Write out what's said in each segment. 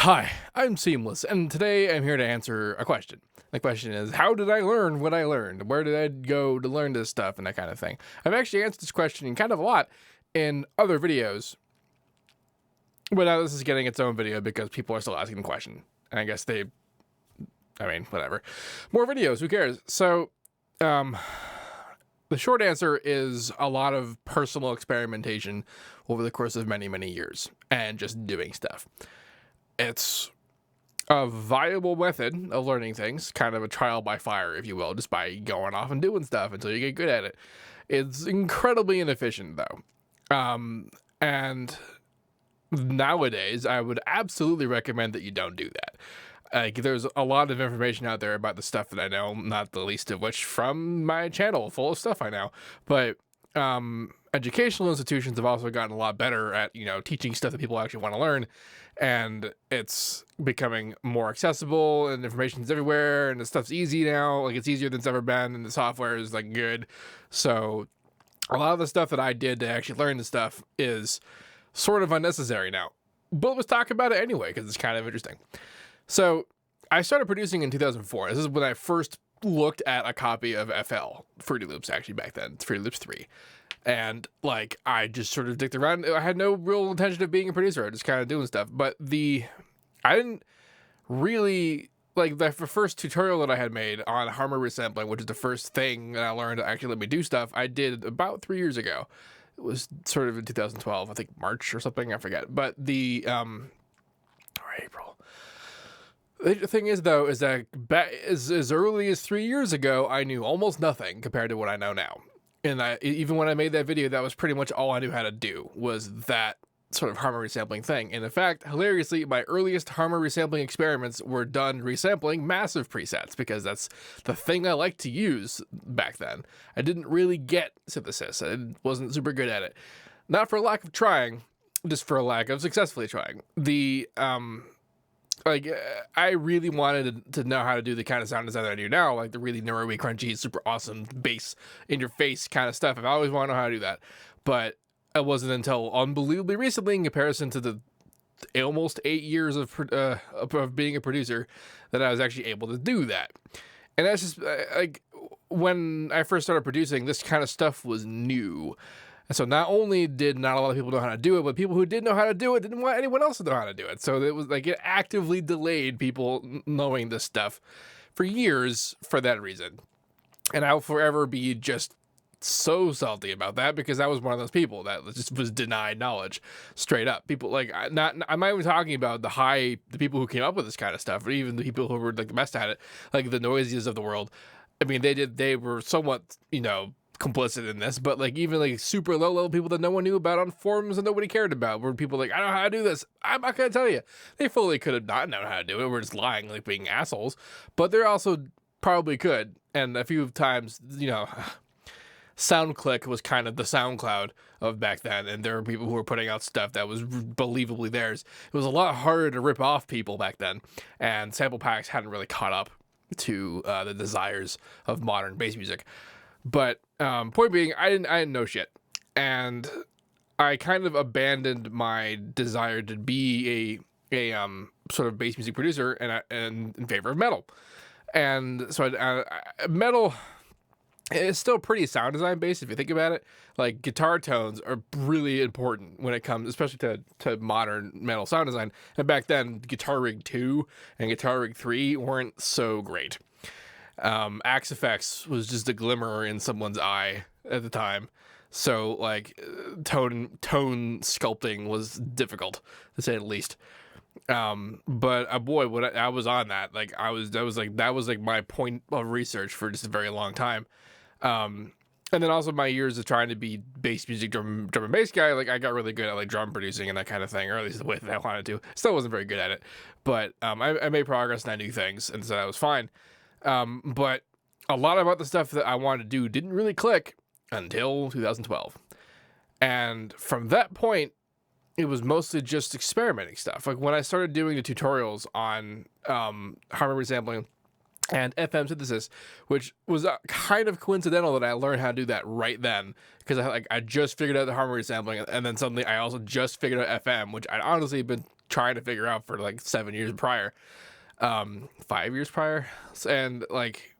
Hi, I'm Seamless, and today I'm here to answer a question. The question is, how did I learn what I learned? Where did I go to learn this stuff and that kind of thing? I've actually answered this question kind of a lot in other videos, but now this is getting its own video because people are still asking the question. And I guess whatever. More videos, who cares? So, um, the short answer is a lot of personal experimentation over the course of many, many years and just doing stuff. It's a viable method of learning things, kind of a trial by fire, if you will, just by going off and doing stuff until you get good at it. It's incredibly inefficient, though. And nowadays, I would absolutely recommend that you don't do that. Like, there's a lot of information out there about the stuff that I know, not the least of which from my channel, full of stuff I know. But educational institutions have also gotten a lot better at, teaching stuff that people actually want to learn. And it's becoming more accessible, and information's everywhere, and the stuff's easy now. Like, it's easier than it's ever been, and the software is like good. So a lot of the stuff that I did to actually learn the stuff is sort of unnecessary now. But let's talk about it anyway, because it's kind of interesting. So I started producing in 2004. This is when I first looked at a copy of FL, Fruity Loops, actually, back then. It's Fruity Loops 3. And, like, I just sort of dicked around. I had no real intention of being a producer. I was just kind of doing stuff. But I didn't really, like, the first tutorial that I had made on hardware resampling, which is the first thing that I learned to actually let me do stuff, I did about 3 years ago. It was sort of in 2012, I think March or something, I forget. But or April. The thing is, though, is that as early as 3 years ago, I knew almost nothing compared to what I know now. And even when I made that video, that was pretty much all I knew how to do, was that sort of hardware resampling thing. And in fact, hilariously, my earliest hardware resampling experiments were done resampling massive presets, because that's the thing I liked to use back then. I didn't really get synthesis. I wasn't super good at it. Not for lack of trying, just for a lack of successfully trying. I really wanted to know how to do the kind of sound design that I do now, like the really neuro-y, crunchy, super awesome bass in your face kind of stuff. I've always wanted to know how to do that, but it wasn't until unbelievably recently, in comparison to the almost 8 years of being a producer, that I was actually able to do that. And that's just like, when I first started producing, this kind of stuff was new. And so not only did not a lot of people know how to do it, but people who did know how to do it didn't want anyone else to know how to do it. So it was like, it actively delayed people knowing this stuff for years for that reason. And I'll forever be just so salty about that, because I was one of those people that just was denied knowledge straight up. People like, I'm not even talking about the people who came up with this kind of stuff, or even the people who were like the best at it, like the Noisiest of the world. I mean, they were somewhat, complicit in this, but like, even like super low level people that no one knew about on forums and nobody cared about, were people like, I don't know how to do this, I'm not gonna tell you. They fully could have not known how to do it. We're just lying, like being assholes. But they're also probably could. And a few times, SoundClick was kind of the SoundCloud of back then, and there were people who were putting out stuff that was believably theirs. It was a lot harder to rip off people back then, and sample packs hadn't really caught up to the desires of modern bass music. But point being, I didn't know shit, and I kind of abandoned my desire to be a sort of bass music producer, and in favor of metal. And so metal is still pretty sound design based, if you think about it. Like, guitar tones are really important when it comes, especially to modern metal sound design. And back then, Guitar Rig 2 and Guitar Rig 3 weren't so great. Axe Effects was just a glimmer in someone's eye at the time. So, like, tone sculpting was difficult, to say the least. But boy, when I was on that, like, that was like my point of research for just a very long time. And then also my years of trying to be bass music, drum and bass guy, like, I got really good at like drum producing and that kind of thing, or at least the way that I wanted to. Still wasn't very good at it, but I made progress and I knew things, and so that was fine. But a lot about the stuff that I wanted to do didn't really click until 2012. And from that point, it was mostly just experimenting stuff. Like, when I started doing the tutorials on hardware resampling and FM synthesis, which was kind of coincidental that I learned how to do that right then, because I just figured out the hardware sampling, and then suddenly I also just figured out FM, which I'd honestly been trying to figure out for like 7 years prior, 5 years prior, and like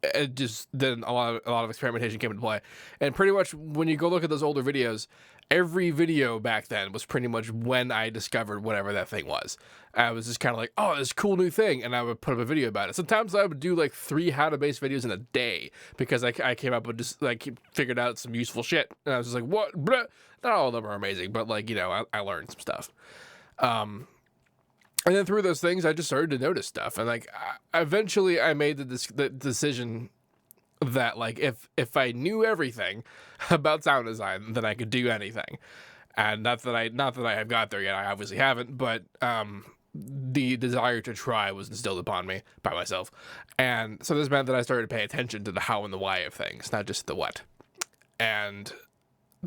it just then a lot of experimentation came into play. And pretty much when you go look at those older videos, every video back then was pretty much when I discovered whatever that thing was. I was just kind of like, oh, this cool new thing, and I would put up a video about it. Sometimes I would do like 3 how to base videos in a day because I came up with just like figured out some useful shit, and I was just like, what? Blah. Not all of them are amazing, but like, you know, I learned some stuff. And then through those things, I just started to notice stuff, and like eventually I made the decision that like if I knew everything about sound design, then I could do anything. And not that I have got there yet. I obviously haven't, but the desire to try was instilled upon me by myself, and so this meant that I started to pay attention to the how and the why of things, not just the what. And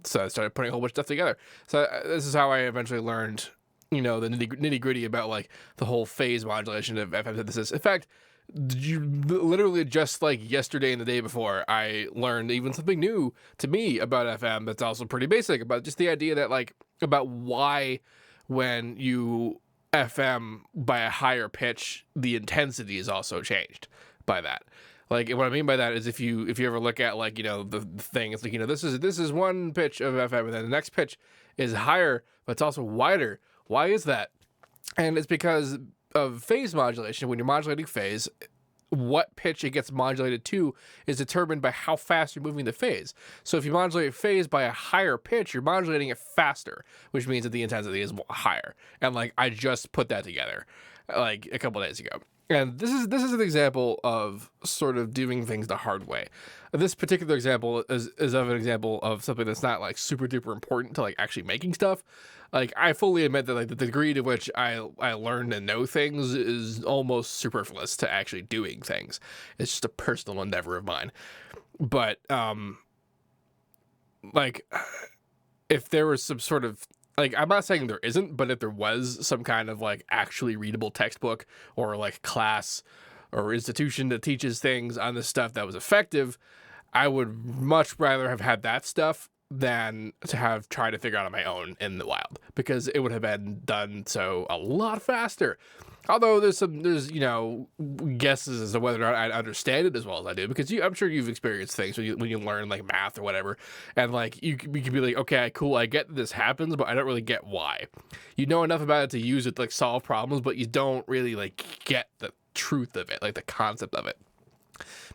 so I started putting a whole bunch of stuff together. So this is how I eventually learned, you know, the nitty gritty about like the whole phase modulation of FM synthesis. In fact, literally just like yesterday and the day before, I learned even something new to me about FM that's also pretty basic, about just the idea that like about why when you FM by a higher pitch, the intensity is also changed by that. Like, what I mean by that is if you ever look at like, you know, the thing, it's like, you know, this is one pitch of FM, and then the next pitch is higher, but it's also wider. Why is that? And it's because of phase modulation. When you're modulating phase, what pitch it gets modulated to is determined by how fast you're moving the phase. So if you modulate phase by a higher pitch, you're modulating it faster, which means that the intensity is higher. And like, I just put that together like a couple days ago. And this is an example of sort of doing things the hard way. This particular example is of an example of something that's not like super duper important to like actually making stuff. Like, I fully admit that like the degree to which I learn and know things is almost superfluous to actually doing things. It's just a personal endeavor of mine. But like, if there was some sort of, like, I'm not saying there isn't, but if there was some kind of like actually readable textbook or like class or institution that teaches things on this stuff that was effective, I would much rather have had that stuff than to have tried to figure out on my own in the wild, because it would have been done so a lot faster. Although there's you know, guesses as to whether or not I understand it as well as I do, because I'm sure you've experienced things when you learn like math or whatever, and like you can be like, okay, cool, I get that this happens, but I don't really get why. You know enough about it to use it to like solve problems, but you don't really like get the truth of it, like the concept of it.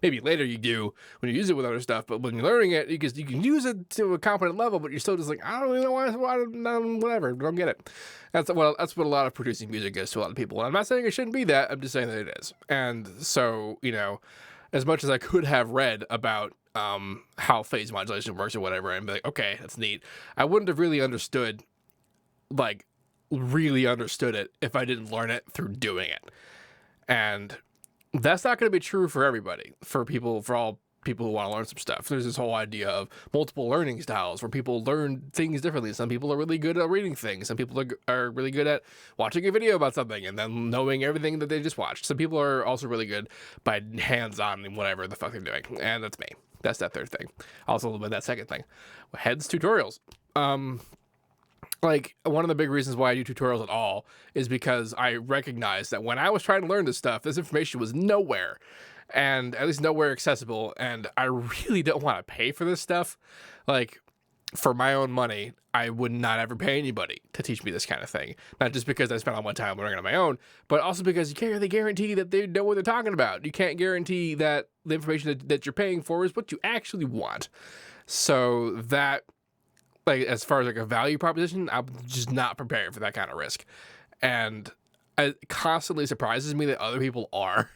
Maybe later you do when you use it with other stuff, but when you're learning it, you can use it to a competent level, but you're still just like, I don't really know why whatever, don't get it. That's what a lot of producing music is to a lot of people. And I'm not saying it shouldn't be that, I'm just saying that it is. And so, you know, as much as I could have read about how phase modulation works or whatever, and be like, okay, that's neat, I wouldn't have really understood it if I didn't learn it through doing it. And that's not going to be true for everybody, for all people who want to learn some stuff. There's this whole idea of multiple learning styles where people learn things differently. Some people are really good at reading things. Some people are really good at watching a video about something and then knowing everything that they just watched. Some people are also really good by hands-on and whatever the fuck they're doing. And that's me. That's that third thing. Also a little bit of that second thing. Heads tutorials. Like, one of the big reasons why I do tutorials at all is because I recognize that when I was trying to learn this stuff, this information was nowhere, and at least nowhere accessible, and I really don't want to pay for this stuff. Like, for my own money, I would not ever pay anybody to teach me this kind of thing. Not just because I spent all my time learning on my own, but also because you can't really guarantee that they know what they're talking about. You can't guarantee that the information that you're paying for is what you actually want. So that, like, as far as like a value proposition, I'm just not prepared for that kind of risk. And it constantly surprises me that other people are.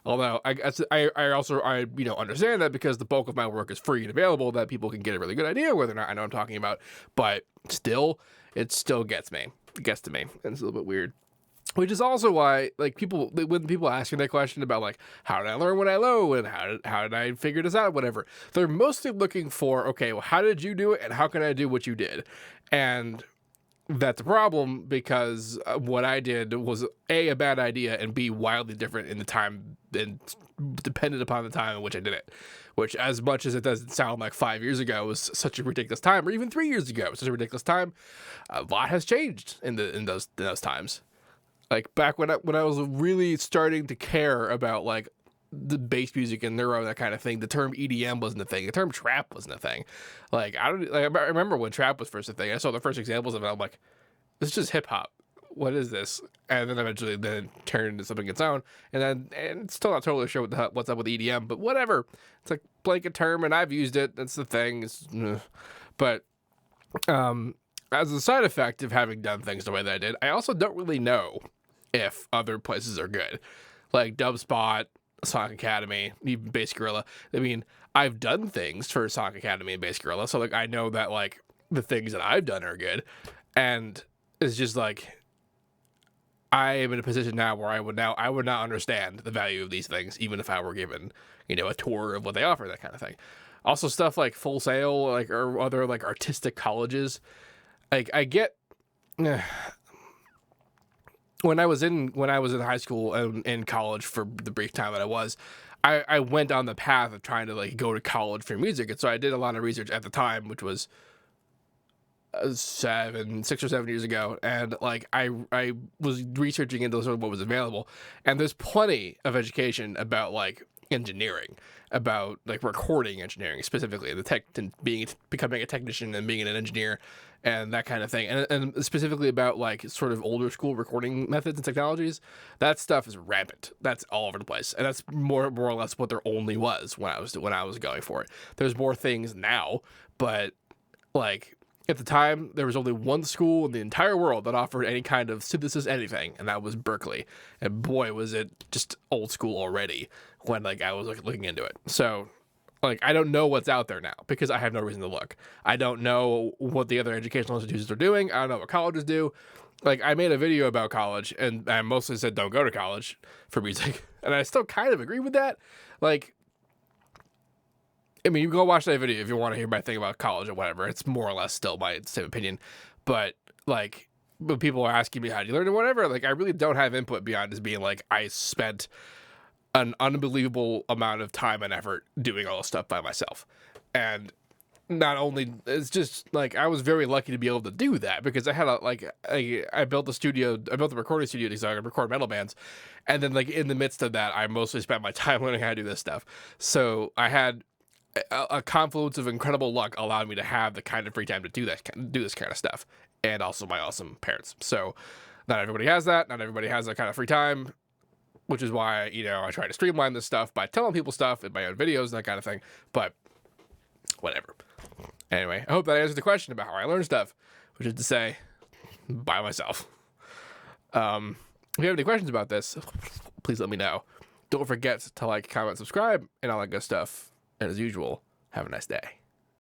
Although I also understand that because the bulk of my work is free and available, that people can get a really good idea whether or not I know what I'm talking about. But still, it still gets me. It gets to me. And it's a little bit weird. Which is also why, like, when people ask me that question about, like, how did I learn what I know and how did I figure this out, whatever, they're mostly looking for, okay, well, how did you do it and how can I do what you did? And that's a problem because what I did was a bad idea and b wildly different in the time and dependent upon the time in which I did it. Which, as much as it doesn't sound like 5 years ago was such a ridiculous time, or even 3 years ago was such a ridiculous time, a lot has changed in those times. Like back when I was really starting to care about like the bass music and neuro, that kind of thing, the term EDM wasn't a thing. The term trap wasn't a thing. Like I remember when trap was first a thing. I saw the first examples of it. I'm like, this is just hip hop. What is this? And then eventually then turned into something its own. And it's still not totally sure what's up with EDM, but whatever. It's like blanket term, and I've used it. That's the thing. But as a side effect of having done things the way that I did, I also don't really know if other places are good, like Dubspot, Sonic Academy, even Bass Gorilla. I mean, I've done things for Sonic Academy and Bass Gorilla, so like I know that like the things that I've done are good, and it's just like I am in a position now where I would not understand the value of these things, even if I were given, a tour of what they offer, that kind of thing. Also, stuff like Full Sail, like or other like artistic colleges, like I get. When I was in high school and in college for the brief time that I went on the path of trying to like go to college for music, and so I did a lot of research at the time, which was 6 or 7 years ago, and like I was researching into sort of what was available, and there's plenty of education about like engineering, about like recording engineering specifically, the tech and becoming a technician and being an engineer and that kind of thing, and specifically about like sort of older school recording methods and technologies. That stuff is rampant. That's all over the place, and that's more or less what there only was when I was going for it. There's more things now, but like at the time there was only one school in the entire world that offered any kind of synthesis anything, and that was Berkeley. And boy, was it just old school already when like I was like looking into it. So like, I don't know what's out there now because I have no reason to look. I don't know what the other educational institutions are doing. I don't know what colleges do. Like, I made a video about college, and I mostly said don't go to college for music. And I still kind of agree with that. Like, I mean, you can go watch that video if you want to hear my thing about college or whatever. It's more or less still my same opinion. But, like, when people are asking me how do you learn or whatever, like, I really don't have input beyond just being like, I spent an unbelievable amount of time and effort doing all this stuff by myself. And not only, it's just like I was very lucky to be able to do that because I had I built a recording studio so I could record metal bands, and then like in the midst of that I mostly spent my time learning how to do this stuff. So I had a confluence of incredible luck allowed me to have the kind of free time to do this kind of stuff, and also my awesome parents. So not everybody has that. Not everybody has that kind of free time, which is why, I try to streamline this stuff by telling people stuff in my own videos and that kind of thing, but whatever. Anyway, I hope that answers the question about how I learn stuff, which is to say, by myself. If you have any questions about this, please let me know. Don't forget to like, comment, subscribe, and all that good stuff. And as usual, have a nice day.